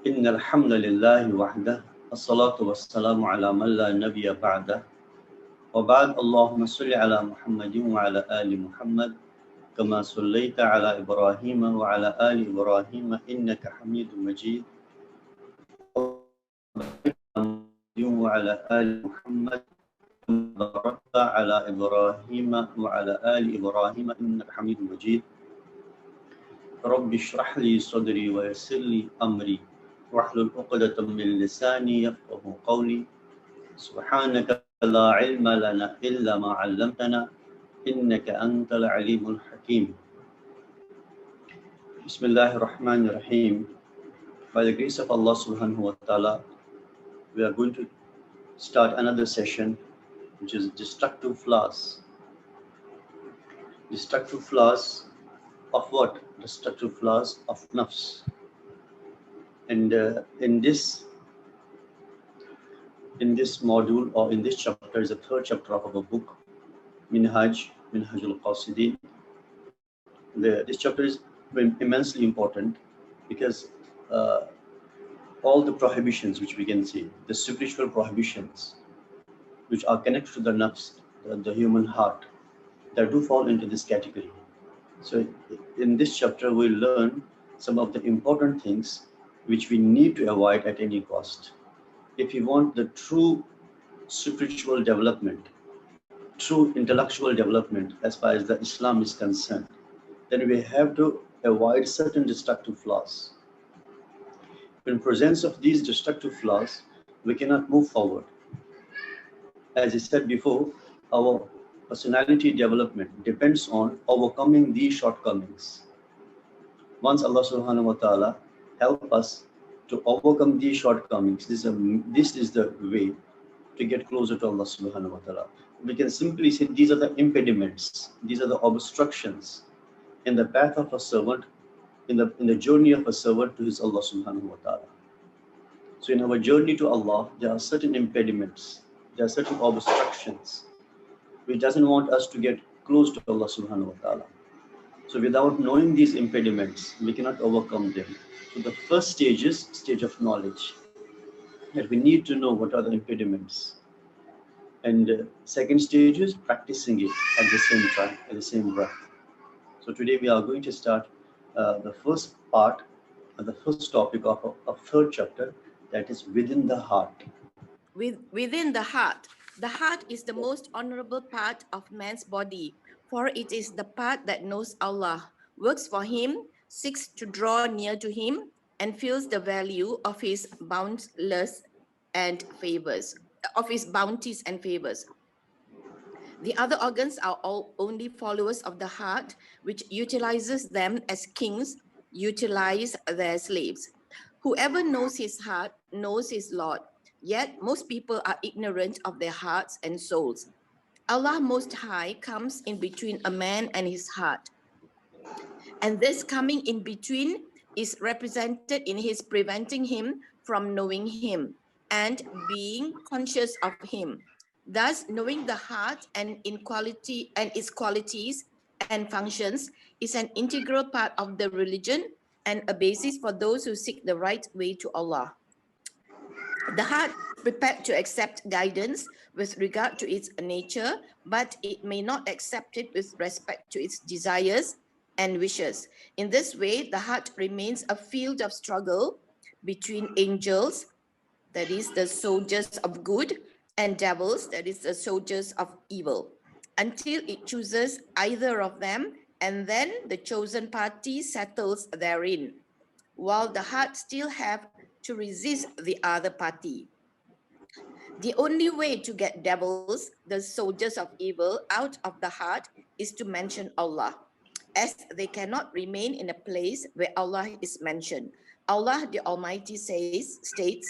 إن الحمد لله وحده الصلاة والسلام على من لا نبي بعده وبعد اللهم صل على محمد وعلى آل محمد كما صليت على إبراهيم وعلى آل إبراهيم إنك حميد مجيد وعلى آل محمد كما باركت على إبراهيم وعلى آل إبراهيم إنك حميد مجيد رب اشرح لي صدري ويسر لي أمري واحلل عقدة من لساني يفقه قولي سبحانك لا علم لنا إلا ما علمتنا إنك أنت العليم الحكيم بسم الله الرحمن الرحيم. By the grace of Allah subhanahu wa ta'ala, we are going to start another session, which is destructive flaws. Destructive flaws of what? Destructive flaws of nafs. And in this module, or in this chapter, is the third chapter of our book, Minhaj Al-qasidin. This chapter is immensely important because all the prohibitions which we can see, the spiritual prohibitions which are connected to the nafs, the human heart, that do fall into this category. So in this chapter, we'll learn some of the important things which we need to avoid at any cost. If you want the true spiritual development, true intellectual development as far as the Islam is concerned, then we have to avoid certain destructive flaws. In presence of these destructive flaws, we cannot move forward. As I said before, our personality development depends on overcoming these shortcomings. Once Allah subhanahu wa ta'ala help us to overcome these shortcomings, this is the way to get closer to Allah subhanahu wa ta'ala. We can simply say these are the impediments, these are the obstructions in the path of a servant, in the journey of a servant to his Allah subhanahu wa ta'ala. So in our journey to Allah, there are certain impediments, there are certain obstructions which doesn't want us to get close to Allah subhanahu wa ta'ala. So without knowing these impediments, we cannot overcome them. So the first stage is stage of knowledge, that we need to know what are the impediments. And second stage is practicing it at the same time, at the same breath. So today we are going to start the first part, the first topic of a third chapter, that is within the heart. Within the heart is the most honorable part of man's body, for it is the part that knows Allah, works for him, seeks to draw near to him, and feels the value of his boundless and favors, of his bounties and favors. The other organs are all only followers of the heart, which utilizes them as kings utilize their slaves. Whoever knows his heart knows his Lord. Yet most people are ignorant of their hearts and souls. Allah Most High comes in between a man and his heart. And this coming in between is represented in his preventing him from knowing him and being conscious of him. Thus, knowing the heart and its qualities and functions is an integral part of the religion and a basis for those who seek the right way to Allah. The heart is prepared to accept guidance with regard to its nature, but it may not accept it with respect to its desires and wishes. In this way, the heart remains a field of struggle between angels, that is the soldiers of good, and devils, that is the soldiers of evil, until it chooses either of them, and then the chosen party settles therein, while the heart still have to resist the other party. The only way to get devils, the soldiers of evil, out of the heart is to mention Allah, as they cannot remain in a place where Allah is mentioned. Allah the Almighty states,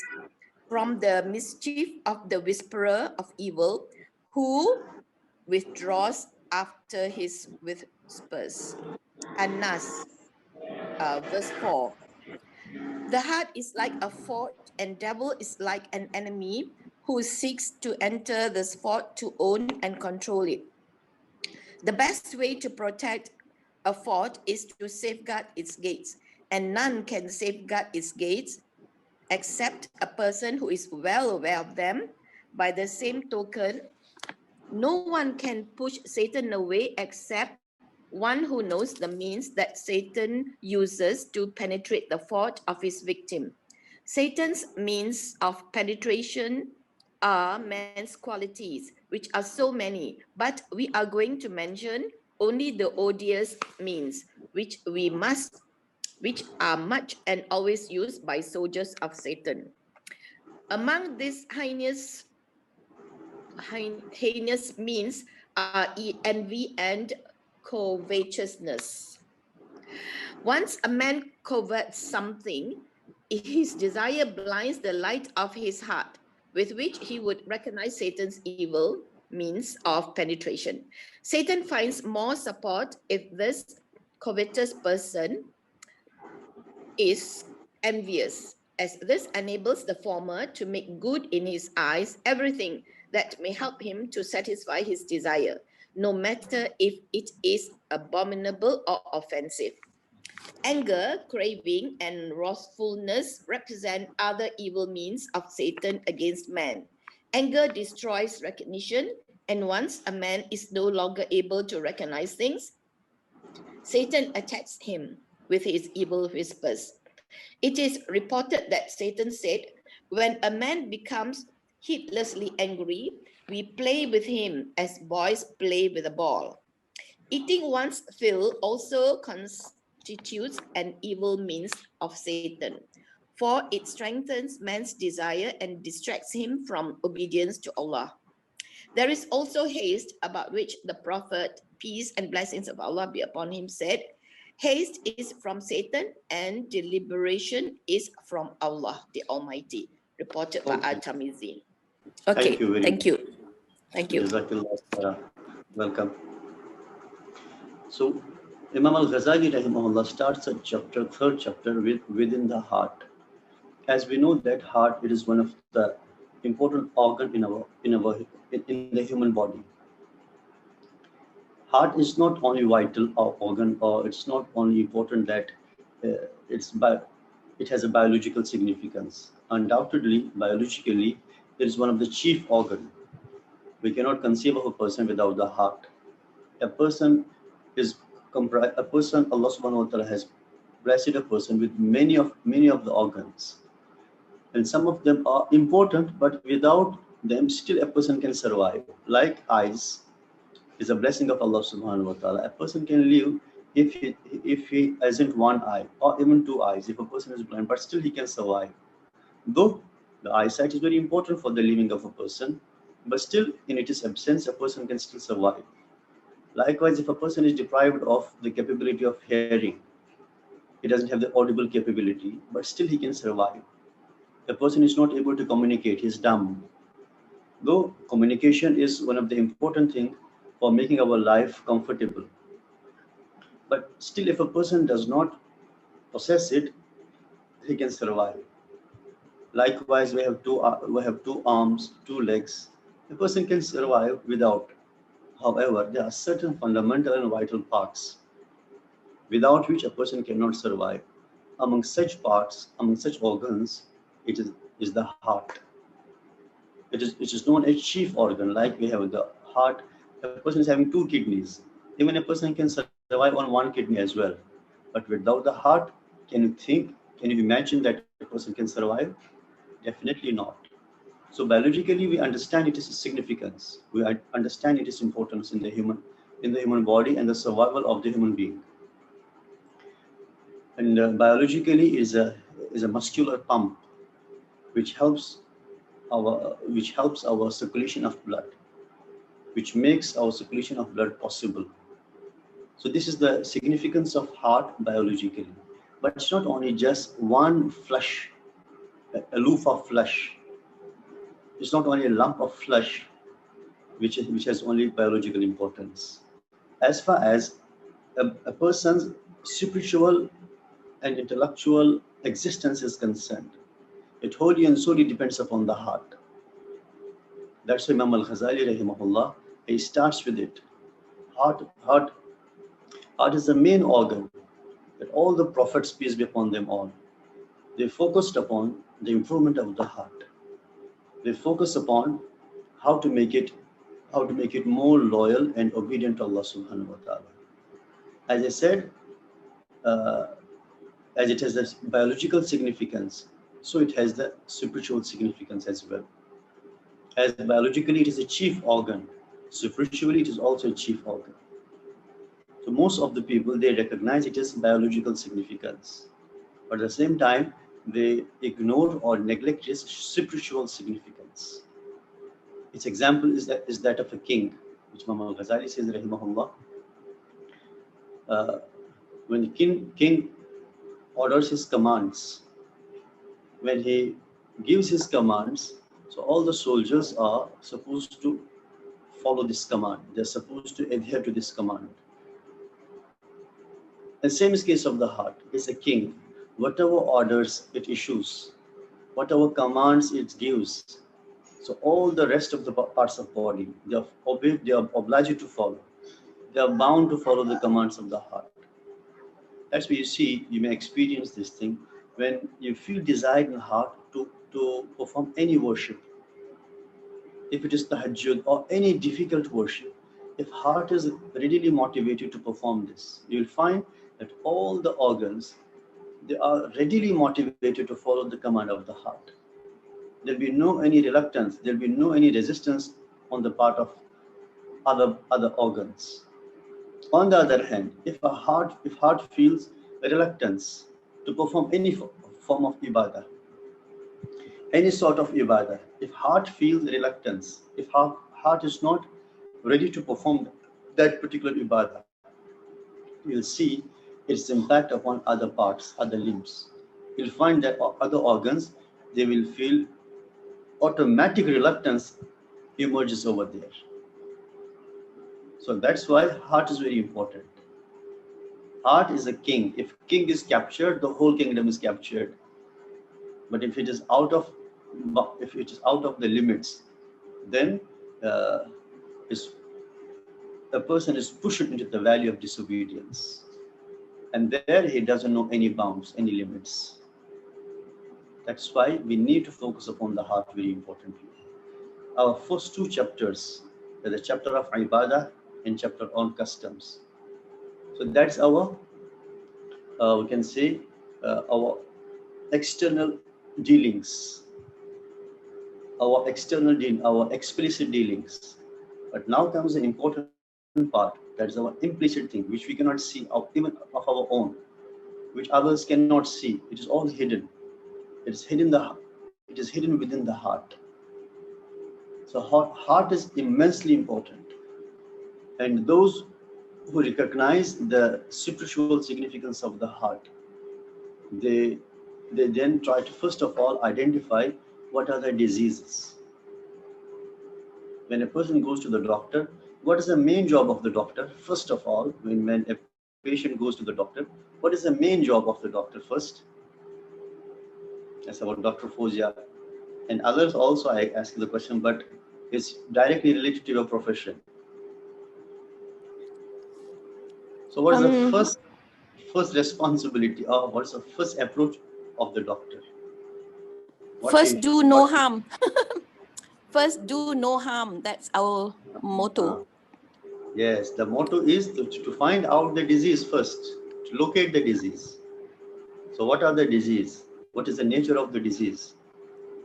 from the mischief of the whisperer of evil, who withdraws after his whispers. An-Nas, verse 4. The heart is like a fort, and devil is like an enemy who seeks to enter this fort to own and control it. The best way to protect a fort is to safeguard its gates, and none can safeguard its gates except a person who is well aware of them. By the same token, no one can push Satan away except one who knows the means that Satan uses to penetrate the thought of his victim. Satan's means of penetration are man's qualities, which are so many, but we are going to mention only the odious means, which are much and always used by soldiers of Satan. Among these heinous means are envy and covetousness. Once a man covets something, his desire blinds the light of his heart, with which he would recognize Satan's evil means of penetration. Satan finds more support if this covetous person is envious, as this enables the former to make good in his eyes everything that may help him to satisfy his desire, no matter if it is abominable or offensive. Anger, craving, and wrathfulness represent other evil means of Satan against man. Anger destroys recognition, and once a man is no longer able to recognize things, Satan attacks him with his evil whispers. It is reported that Satan said, "When a man becomes heedlessly angry, we play with him as boys play with a ball." Eating one's fill also constitutes an evil means of Satan, for it strengthens man's desire and distracts him from obedience to Allah. There is also haste, about which the Prophet, peace and blessings of Allah be upon him, said, "Haste is from Satan and deliberation is from Allah, the Almighty," reported by Al-Tamizi. Thank you Okay, very thank much. you. Thank you. Jazakallah, Sarah. Welcome. So, Imam Al-Ghazali rahimahullah starts a chapter, third chapter, with within the heart. As we know that heart, it is one of the important organ in the human body. Heart is not only vital or organ, or it's not only important that it has a biological significance. Undoubtedly, biologically, it is one of the chief organ. We cannot conceive of a person without the heart. A person is comprised. A person, Allah Subhanahu wa Taala has blessed a person with many of the organs, and some of them are important, but without them, still a person can survive. Like eyes is a blessing of Allah Subhanahu wa Taala. A person can live if he hasn't one eye or even two eyes. If a person is blind, but still he can survive. Though the eyesight is very important for the living of a person, but still in its absence, a person can still survive. Likewise, if a person is deprived of the capability of hearing, he doesn't have the audible capability, but still he can survive. A person is not able to communicate, he's dumb. Though communication is one of the important things for making our life comfortable, but still if a person does not possess it, he can survive. Likewise, we have two arms, two legs. A person can survive without. However, there are certain fundamental and vital parts without which a person cannot survive. Among such parts, among such organs, it is the heart. It is known as chief organ. Like we have the heart, a person is having two kidneys. Even a person can survive on one kidney as well. But without the heart, can you think? Can you imagine that a person can survive? Definitely not. So biologically, we understand its significance. We understand its importance in the human body and the survival of the human being. And biologically is a muscular pump which helps our circulation of blood, which makes our circulation of blood possible. So this is the significance of heart biologically. But it's not only just one flesh, a loaf of flesh. It's not only a lump of flesh which has only biological importance. As far as a person's spiritual and intellectual existence is concerned, it wholly and solely depends upon the heart. That's why Imam Al-Ghazali rahimahullah, he starts with it. Heart is the main organ that all the prophets, peace be upon them all, They focused upon the improvement of the heart. They focus upon how to make it more loyal and obedient to Allah subhanahu wa ta'ala. As I said, uh, as it has the biological significance, so it has the spiritual significance as well. As biologically it is a chief organ, spiritually it is also a chief organ. So most of the people, they recognize it as biological significance, but at the same time they ignore or neglect its spiritual significance. Its example is that of a king, which Imam Al-Ghazali says, rahimahullah, uh, when the king orders his commands, when he gives his commands, so all the soldiers are supposed to follow this command. They're supposed to adhere to this command. The same is case of the heart. It's a king. Whatever orders it issues, whatever commands it gives, so all the rest of the parts of body, they are obliged to follow. They are bound to follow the commands of the heart. That's why you see, you may experience this thing when you feel desire in the heart to perform any worship. If it is tahajjud or any difficult worship, if heart is readily motivated to perform this, you will find that all the organs, they are readily motivated to follow the command of the heart. There'll be no any reluctance, there'll be no any resistance on the part of other organs. On the other hand, if heart feels reluctance to perform any form of ibadah, any sort of ibadah, if heart feels reluctance, if heart is not ready to perform that particular ibadah, you'll see its impact upon other parts, other limbs. You'll find that other organs, they will feel automatic reluctance emerges over there. So that's why heart is very important. Heart is a king. If king is captured, the whole kingdom is captured. But if it is out of the limits, then a person is pushed into the valley of disobedience, and there he doesn't know any bounds, any limits. That's why we need to focus upon the heart very importantly. Our first two chapters, the chapter of ibadah and chapter on customs. So that's our, we can say, our external dealings, our explicit dealings. But now comes the important part, that is our implicit thing, which we cannot see even of our own, which others cannot see. It is all hidden. It is hidden within the heart. So heart is immensely important. And those who recognize the spiritual significance of the heart, they then try to first of all identify what are the diseases. When a person goes to the doctor, what is the main job of the doctor? First of all, when a patient goes to the doctor, what is the main job of the doctor first? That's about Dr. Fozia. And others also, I ask you the question, but it's directly related to your profession. So what is the first responsibility, or what is the first approach of the doctor? First, do no harm. First, do no harm. That's our motto. Yes, the motto is to find out the disease first, to locate the disease. So what are the disease? What is the nature of the disease?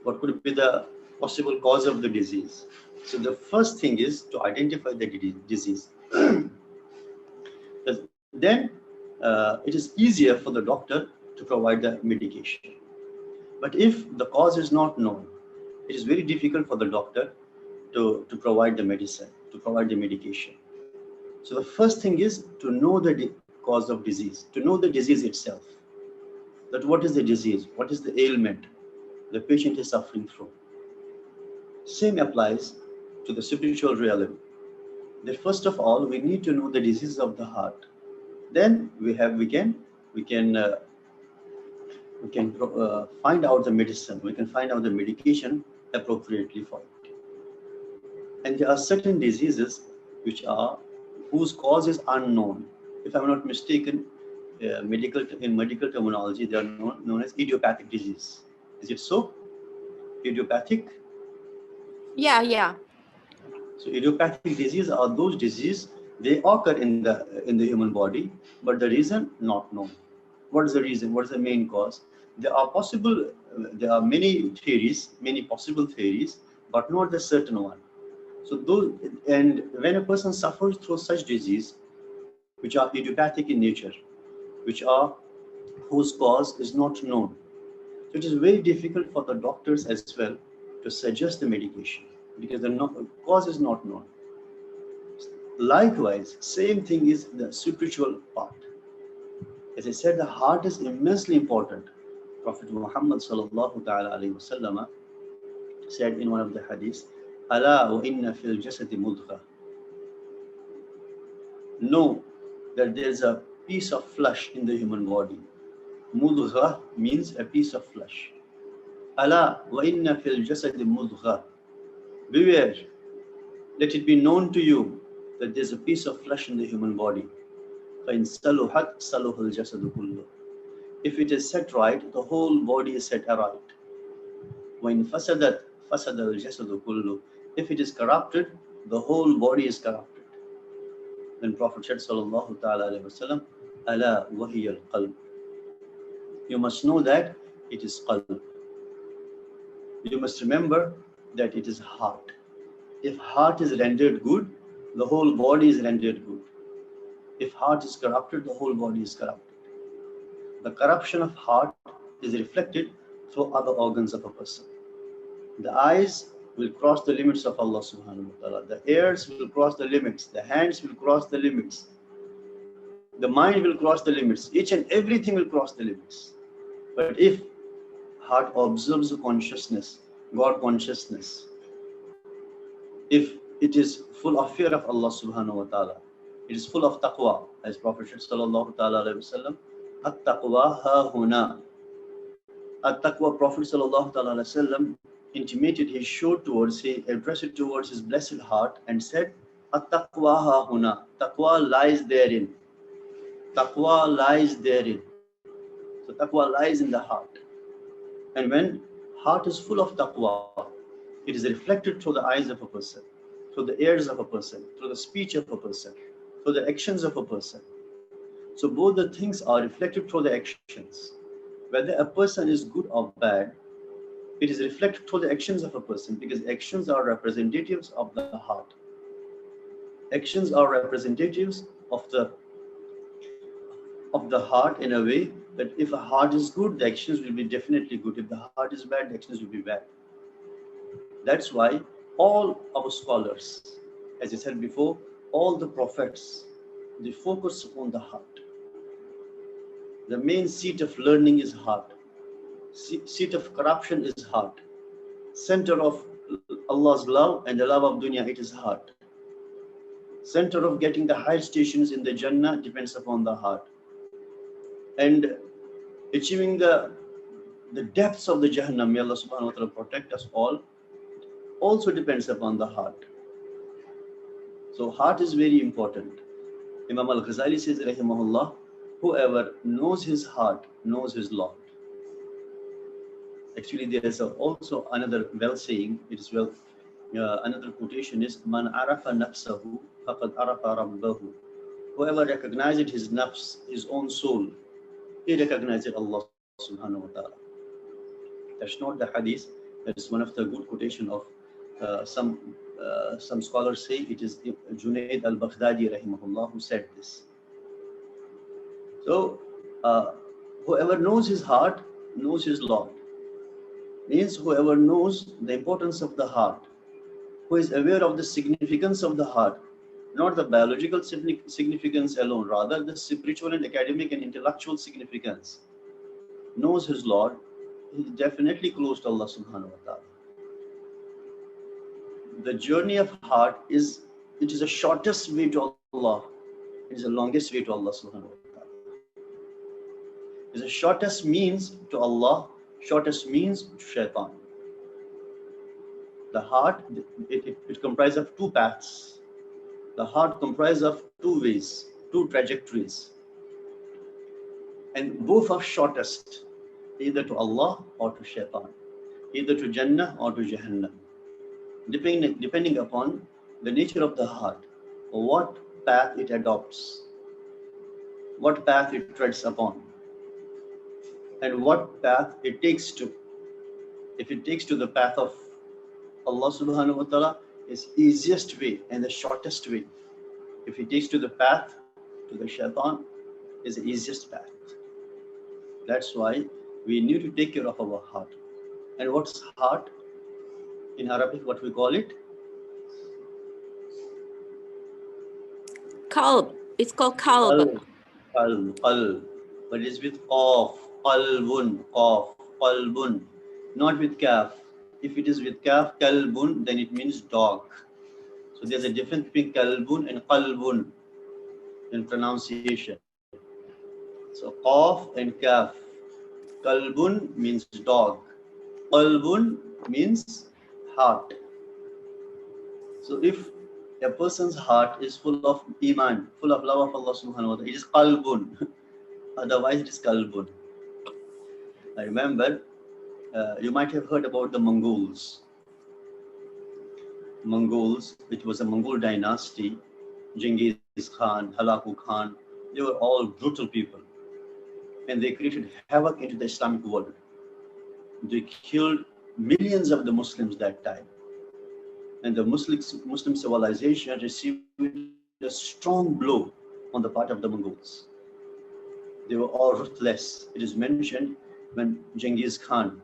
What could be the possible cause of the disease? So the first thing is to identify the disease. Then it is easier for the doctor to provide the medication. But if the cause is not known, it is very difficult for the doctor to provide the medicine, to provide the medication. So the first thing is to know the cause of disease, to know the disease itself. That what is the disease, what is the ailment the patient is suffering from. Same applies to the spiritual realm. That first of all, we need to know the disease of the heart. Then we can find out the medicine. We can find out the medication appropriately for it. And there are certain diseases whose cause is unknown. If I'm not mistaken, medical terminology, they are known as idiopathic disease. Is it so? Idiopathic. Yeah, yeah. So idiopathic disease are those diseases, they occur in the human body, but the reason not known. What is the reason? What is the main cause? There are possible, there are many theories, many possible theories, but not the certain one. So those, and when a person suffers through such disease, which are idiopathic in nature, which are whose cause is not known, so it is very difficult for the doctors as well to suggest the medication because the cause is not known. Likewise, same thing is the spiritual part. As I said, the heart is immensely important. Prophet Muhammad sallallahu ta'ala alayhi wasallam said in one of the hadiths, "Ala wa inna fil jasadi mudghah." Know that there is a piece of flesh in the human body. Mudghah means a piece of flesh. Ala wa inna fil jasadi mudghah. Beware, let it be known to you that there is a piece of flesh in the human body. فَإِن صَلُحَتْ صَلُحَ الْجَسَدُ كُلُّهُ. If it is set right, the whole body is set aright. وَإِن فَسَدَتْ فَسَدَ الْجَسَدُ كُلُّهُ. If it is corrupted, the whole body is corrupted. Then Prophet said, sallallahu ta'ala alayhi wasallam, أَلَا وَهِيَ الْقَلْبُ. You must know that it is qalb. You must remember that it is heart. If heart is rendered good, the whole body is rendered good. If heart is corrupted, the whole body is corrupted. The corruption of heart is reflected through other organs of a person. The eyes will cross the limits of Allah subhanahu wa ta'ala. The ears will cross the limits. The hands will cross the limits. The mind will cross the limits. Each and everything will cross the limits. But if heart observes the consciousness, God consciousness, if it is full of fear of Allah subhanahu wa ta'ala, it is full of taqwa, as Prophet sallallahu ta'ala alayhi wa sallam, at-taqwa ha-huna. At-taqwa, Prophet sallallahu ta'ala alayhi wa sallam intimated, he showed towards, he addressed it towards his blessed heart and said, at-taqwa ha-huna. Taqwa lies therein. Taqwa lies therein. So taqwa lies in the heart. And when heart is full of taqwa, it is reflected through the eyes of a person, through the ears of a person, through the speech of a person, through the actions of a person. So both the things are reflected through the actions. Whether a person is good or bad, it is reflected through the actions of a person, because actions are representatives of the heart. Actions are representatives of the heart in a way that if a heart is good, the actions will be definitely good. If the heart is bad, the actions will be bad. That's why all our scholars, as I said before, all the prophets, they focus upon the heart. The main seat of learning is heart. Seat of corruption is heart. Center of Allah's love and the love of dunya, it is heart. Center of getting the high stations in the Jannah depends upon the heart. And achieving the depths of the Jahannam, may Allah subhanahu wa ta'ala protect us all, also depends upon the heart. So heart is very important. Imam Al-Ghazali says, rahimahullah, whoever knows his heart knows his Lord. Actually, there is also another well saying. It is another quotation is, "Man arafa nafsahu faqad arafa rabbahu." Whoever recognizes his nafs, his own soul, he recognizes Allah subhanahu wa ta'ala. That's not the hadith. That is one of the good quotation of some scholars say it is Junaid al-Baghdadi rahimahullah who said this. So whoever knows his heart knows his Lord. Means whoever knows the importance of the heart, who is aware of the significance of the heart, not the biological significance alone, rather the spiritual and academic and intellectual significance, knows his Lord, he is definitely close to Allah subhanahu wa ta'ala. The journey of heart is the shortest way to Allah. It is the longest way to Allah subhanahu wa ta'ala. It is the shortest means to Allah, shortest means to shaitan. The heart, it comprises of two paths. The heart comprises of two ways, two trajectories. And both are shortest, either to Allah or to Shaitan, either to Jannah or to Jahannam, depending upon the nature of the heart, what path it adopts, what path it treads upon, and what path it takes to. If it takes to the path of Allah subhanahu wa ta'ala, is easiest way and the shortest way. If it takes to the path to the Shaitan, is the easiest path. That's why we need to take care of our heart. And what's heart? In Arabic, what we call it? Qalb. It's called qalb. Qalb. But it's with qaf. Qalbun. Qaf. Qalbun. Not with kaf. If it is with kaf, kalbun, then it means dog. So there's a difference between kalbun and qalbun in pronunciation. So qaf and kaf. Kalbun means dog. Qalbun means heart. So if a person's heart is full of iman, full of love of Allah subhanahu wa ta'ala, it is qalbun. Otherwise it is qalbun. I remember, you might have heard about the Mongols. Mongols, which was a Mongol dynasty, Genghis Khan, Halaku Khan, they were all brutal people. And they created havoc into the Islamic world. They killed millions of the Muslims that time. And the Muslim civilization received a strong blow on the part of the Mongols. They were all ruthless. It is mentioned when Genghis Khan,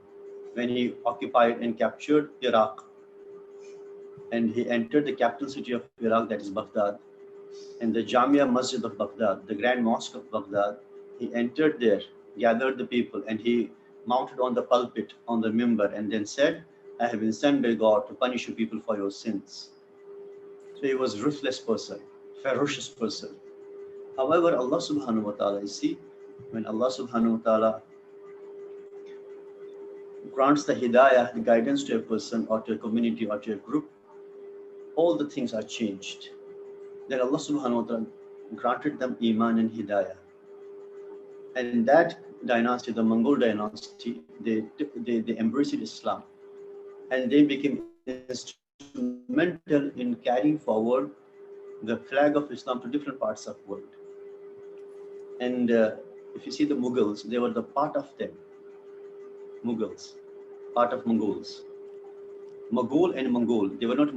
when he occupied and captured Iraq, and he entered the capital city of Iraq, that is Baghdad, and the Jamia Masjid of Baghdad, the Grand Mosque of Baghdad, he entered there, gathered the people, and he mounted on the pulpit, on the mimbar, and then said, I have been sent by God to punish you people for your sins. So he was a ruthless person, ferocious person. However, Allah subhanahu wa ta'ala, you see, when Allah subhanahu wa ta'ala grants the hidayah, the guidance to a person or to a community or to a group, all the things are changed. Then Allah subhanahu wa ta'ala granted them iman and hidayah. And that dynasty, the Mongol dynasty, they embraced Islam. And they became instrumental in carrying forward the flag of Islam to different parts of the world. And if you see the Mughals, they were the part of them. Mughals, part of Mongols. Mughal and Mongol, they were not,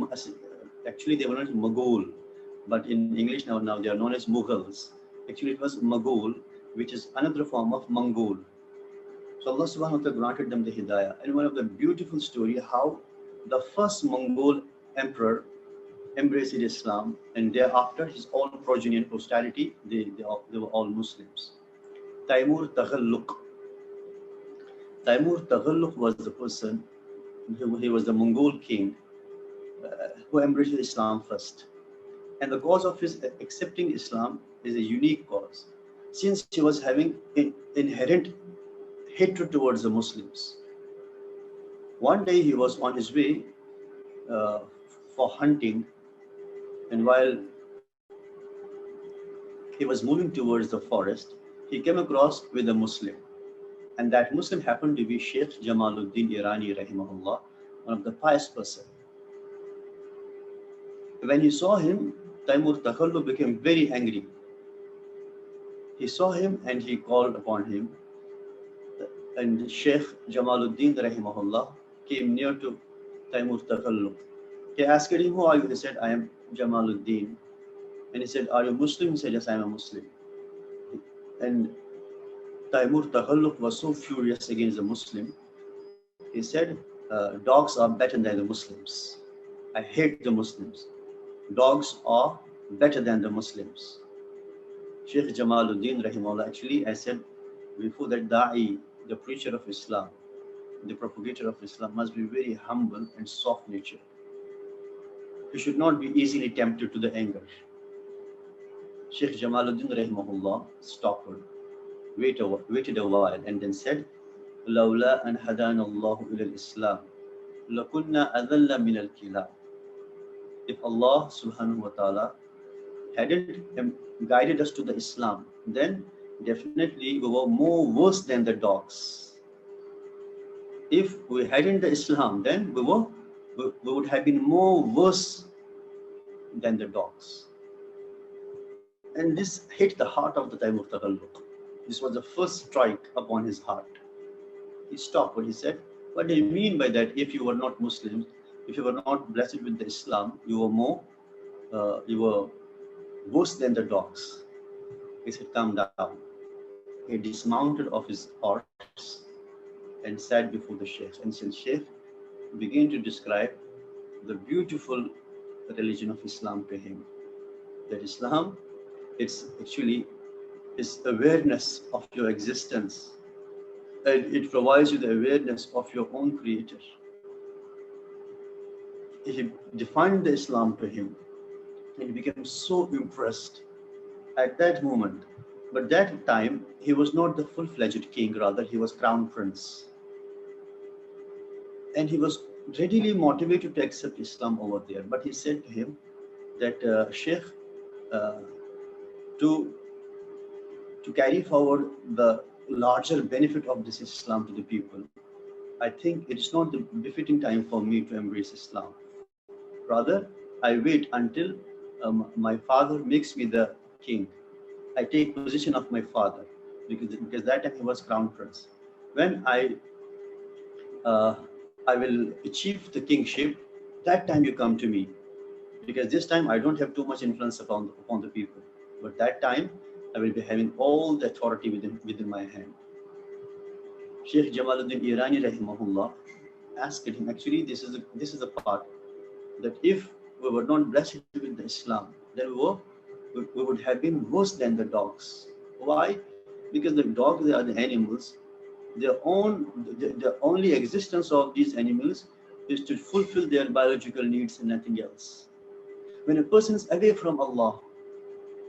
actually they were not Mughal, but in English now they are known as Mughals. Actually it was Mughal, which is another form of Mongol. So Allah subhanahu wa ta'ala granted them the hidayah. And one of the beautiful story how the first Mongol emperor embraced Islam, and thereafter his own progeny and posterity, they were all Muslims. Taimur Taghalluq. Taimur Taghalluq was the person, he was the Mongol king who embraced Islam first. And the cause of his accepting Islam is a unique cause, since he was having inherent hatred towards the Muslims. One day he was on his way for hunting, and while he was moving towards the forest, he came across with a Muslim. And that Muslim happened to be Sheikh Jamaluddin Irani rahimahullah, one of the pious person. When he saw him, Taimur Taghalluq became very angry. He saw him and he called upon him. And Sheikh Jamaluddin rahimahullah came near to Taimur Taghalluq. He asked him, who are you? He said, I am Jamaluddin. And he said, are you Muslim? He said, yes, I am a Muslim. And Taimur Taghalluq was so furious against the Muslim. He said, dogs are better than the Muslims. I hate the Muslims. Dogs are better than the Muslims. Sheikh Jamaluddin rahimahullah, actually I said before that Da'i, the preacher of Islam, the propagator of Islam, must be very humble and soft nature. He should not be easily tempted to the anger. Sheikh Jamaluddin rahimahullah stopped, waited a while, and then said, "Lawla an hadana Allahu ila al-Islam, lakunna adalla min al-kilab." If Allah subhanahu wa ta'ala hadn't guided us to the Islam, then definitely we were more worse than the dogs. If we hadn't the Islam, then we would have been more worse than the dogs. And this hit the heart of the Taimur Taghalluq. This was the first strike upon his heart. He stopped what he said. What do you mean by that? If you were not Muslims, if you were not blessed with the Islam, you were worse than the dogs. He said, "Calm down." He dismounted off his horse and sat before the Sheikh. And since Sheikh began to describe the beautiful religion of Islam to him, that Islam, it's actually is awareness of your existence, and it provides you the awareness of your own creator. He defined the Islam to him, and he became so impressed at that moment. But that time, he was not the full-fledged king, rather he was crown prince. And he was readily motivated to accept Islam over there. But he said to him that, Sheikh, uh, to carry forward the larger benefit of this Islam to the people, I think it's not the befitting time for me to embrace Islam. Rather, I wait until my father makes me the king. I take position of my father, because that time he was crown prince. When uh, I will achieve the kingship, that time you come to me, because this time I don't have too much influence upon the people. But that time I will be having all the authority within my hand. Sheikh Jamaluddin Irani rahimahullah asked him, actually this is the part, that if we were not blessed with the Islam, then we would have been worse than the dogs. Why? Because the dogs, they are the animals. The only existence of these animals is to fulfill their biological needs and nothing else. When a person is away from Allah,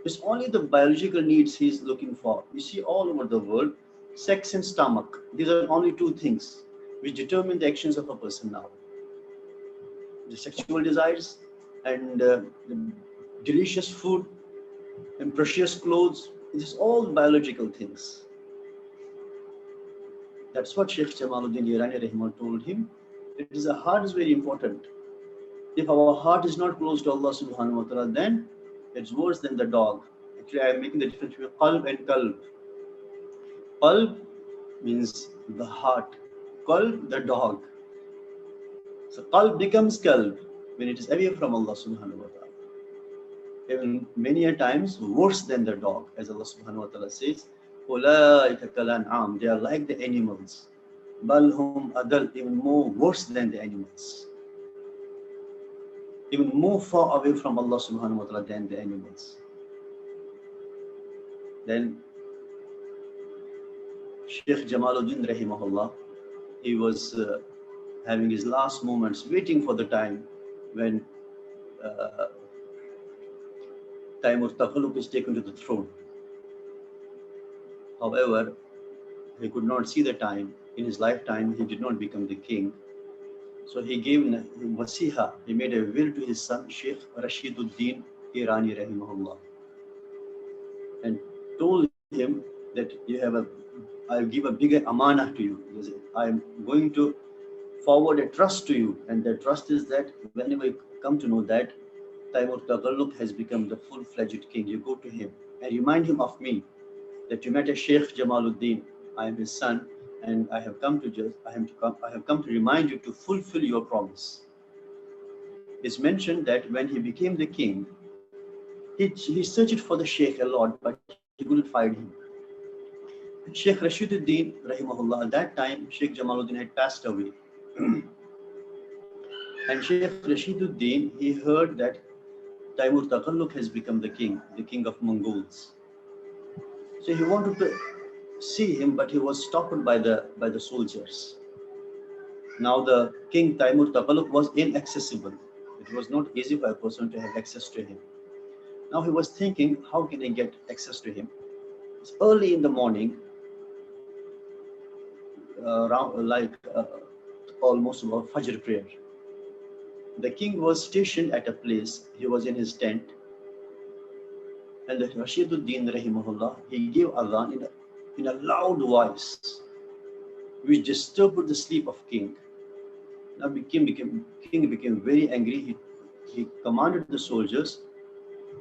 it's only the biological needs he is looking for. You see all over the world, sex and stomach. These are only two things which determine the actions of a person now. The sexual desires and the delicious food and precious clothes. This is all biological things. That's what Sheikh Jamaluddin Irani Rahimah told him. It is, a heart is very important. If our heart is not close to Allah subhanahu wa ta'ala, then it's worse than the dog. Actually, I am making the difference between qalb and qalb. Qalb means the heart. Qalb, the dog. So qalb becomes qalb when it is away from Allah subhanahu wa ta'ala. Even many a times worse than the dog, as Allah subhanahu wa ta'ala says, "Ulaika kal an'am," they are like the animals. Bal hum adal, even more worse than the animals. Even more far away from Allah subhanahu wa ta'ala than the animals. Then Sheikh Jamaluddin rahimahullah, he was having his last moments, waiting for the time when Taimur Taghalluq is taken to the throne. However, he could not see the time. In his lifetime, he did not become the king. So he gave wasiha, he made a will to his son, Sheikh Rashiduddin Irani rahimahullah, and told him that I'll give a bigger amanah to you. I'm going to forward a trust to you, and the trust is that whenever you come to know that Taimur Taghalluq has become the full-fledged king, you go to him and remind him of me, that you met a Sheikh Jamaluddin, I am his son, and I have come to remind you to fulfill your promise. It's mentioned that when he became the king, he searched for the Sheikh a lot, but he couldn't find him. Sheikh Rashiduddin rahimahullah, at that time Sheikh Jamaluddin had passed away. And Sheikh Rashiduddin, he heard that Taimur Taghalluq has become the king of Mongols. So he wanted to see him, but he was stopped by the soldiers. Now the king Taimur Taghalluq was inaccessible. It was not easy for a person to have access to him. Now he was thinking, how can I get access to him? It's early in the morning, almost about Fajr prayer. The king was stationed at a place. He was in his tent, And the Rashiduddin rahimahullah, he gave adhan in a loud voice, which disturbed the sleep of king. Now king became very angry. He commanded the soldiers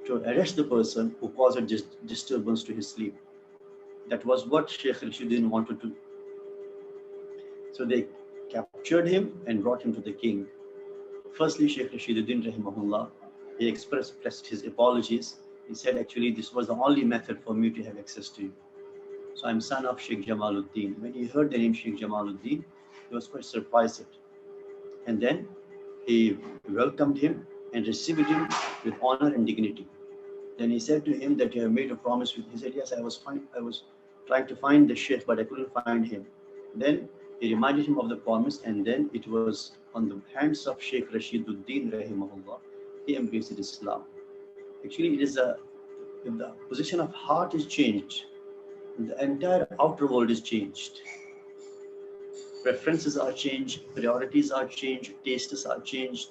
to arrest the person who caused a disturbance to his sleep. That was what Sheikh Rashiduddin wanted to. So they captured him and brought him to the king. Firstly, Sheikh Rashiduddin rahimahullah, he expressed his apologies. He said, actually, this was the only method for me to have access to you. So I'm son of Sheikh Jamaluddin. When he heard the name Sheikh Jamaluddin, he was quite surprised. And then he welcomed him and received him with honor and dignity. Then he said to him that you have made a promise with. He said, yes, I was trying to find the Sheikh, but I couldn't find him. Then he reminded him of the promise, and then it was on the hands of Sheikh Rashiduddin rahimahullah, he embraced Islam. Actually, it is if the position of heart is changed, the entire outer world is changed. Preferences are changed, priorities are changed, tastes are changed,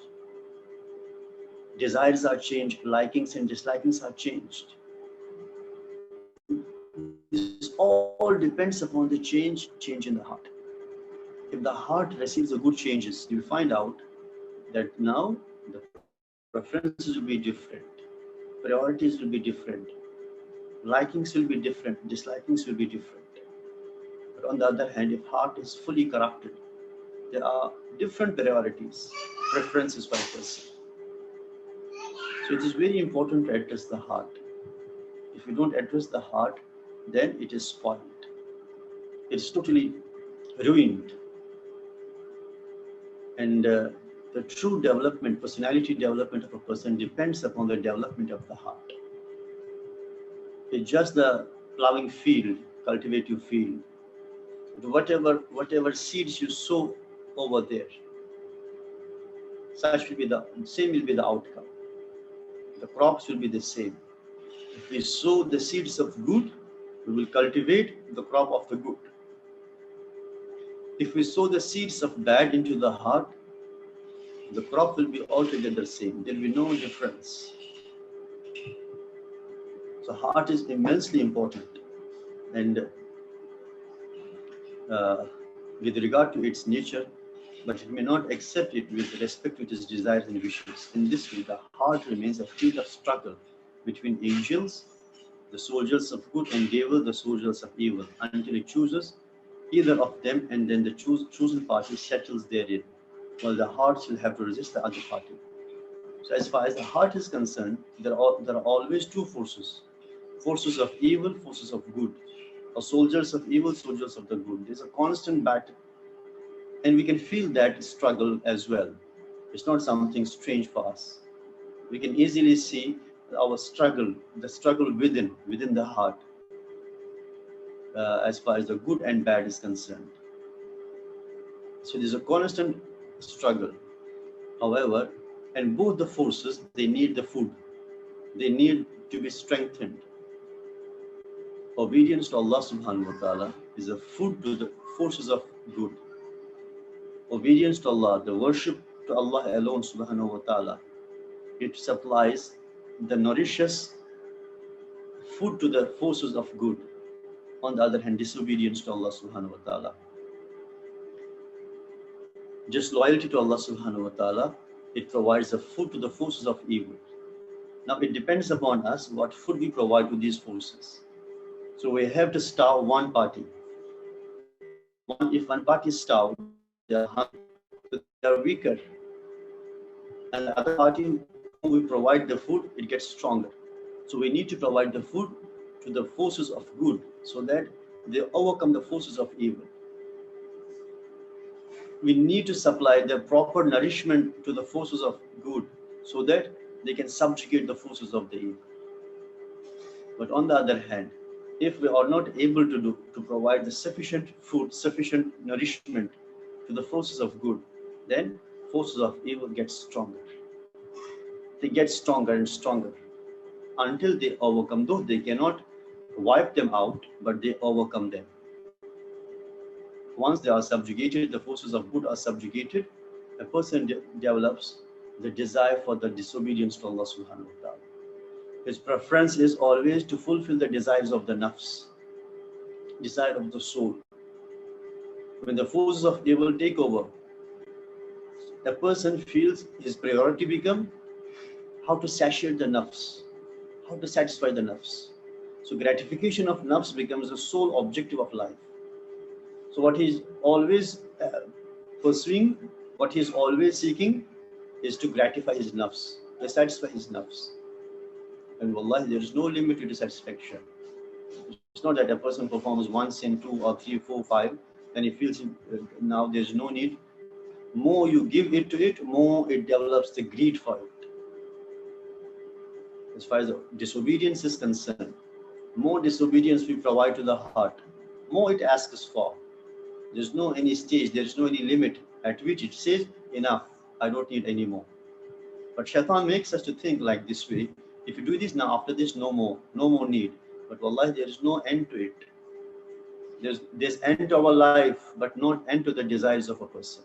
desires are changed, likings and dislikings are changed. This all depends upon the change in the heart. If the heart receives the good changes, you find out that now the preferences will be different, priorities will be different, likings will be different, dislikings will be different. But on the other hand, if heart is fully corrupted, there are different priorities, preferences for a person. So it is very important to address the heart. If you don't address the heart, then it is spoiled. It's totally ruined. And the true development, personality development of a person depends upon the development of the heart. It's just the plowing field, cultivative field. Whatever seeds you sow over there, such will be the same will be the outcome. The crops will be the same. If we sow the seeds of good, we will cultivate the crop of the good. If we sow the seeds of bad into the heart, the crop will be altogether same. There will be no difference. So heart is immensely important. And with regard to its nature, but it may not accept it with respect to its desires and wishes. In this way, the heart remains a field of struggle between angels, the soldiers of good, and devil, the soldiers of evil, until it chooses either of them, and then the chosen party settles therein, while the hearts will have to resist the other party. So as far as the heart is concerned, there are always two forces of evil, forces of good, or soldiers of evil, soldiers of the good. There's a constant battle, and we can feel that struggle as well. It's not something strange for us. We can easily see our struggle, the struggle within the heart, as far as the good and bad is concerned. So there's a constant struggle. However, and both the forces, they need the food. They need to be strengthened. Obedience to Allah subhanahu wa ta'ala is a food to the forces of good. Obedience to Allah, the worship to Allah alone subhanahu wa ta'ala, it supplies the nourishes food to the forces of good. On the other hand, disobedience to Allah subhanahu wa ta'ala, just loyalty to Allah subhanahu wa ta'ala, it provides the food to the forces of evil. Now it depends upon us what food we provide to these forces. So we have to starve one party. If one party is starved, they are hungry, they are weaker. And the other party, who we provide the food, it gets stronger. So we need to provide the food to the forces of good so that they overcome the forces of evil. We need to supply the proper nourishment to the forces of good so that they can subjugate the forces of the evil. But on the other hand, if we are not able to provide the sufficient food, sufficient nourishment to the forces of good, then forces of evil get stronger. They get stronger and stronger until they overcome. Though they cannot wipe them out, but they overcome them. Once they are subjugated, the forces of good are subjugated, a person develops the desire for the disobedience to Allah subhanahu wa ta'ala. His preference is always to fulfill the desires of the nafs, desire of the soul. When the forces of evil take over, the person feels his priority become how to satiate the nafs, how to satisfy the nafs. So gratification of nafs becomes the sole objective of life. So what he's always pursuing, what he's always seeking is to gratify his nafs, to satisfy his nafs. And wallahi, there is no limit to satisfaction. It's not that a person performs one sin, 2 or 3, 4, 5, then he feels now there's no need. More you give it to it, more it develops the greed for it. As far as disobedience is concerned, more disobedience we provide to the heart, more it asks for. There's no any stage, there's no any limit at which it says, enough, I don't need any more. But shaitan makes us to think like this way, if you do this now, after this, no more need. But wallahi, there is no end to it. There's end to our life, but not end to the desires of a person.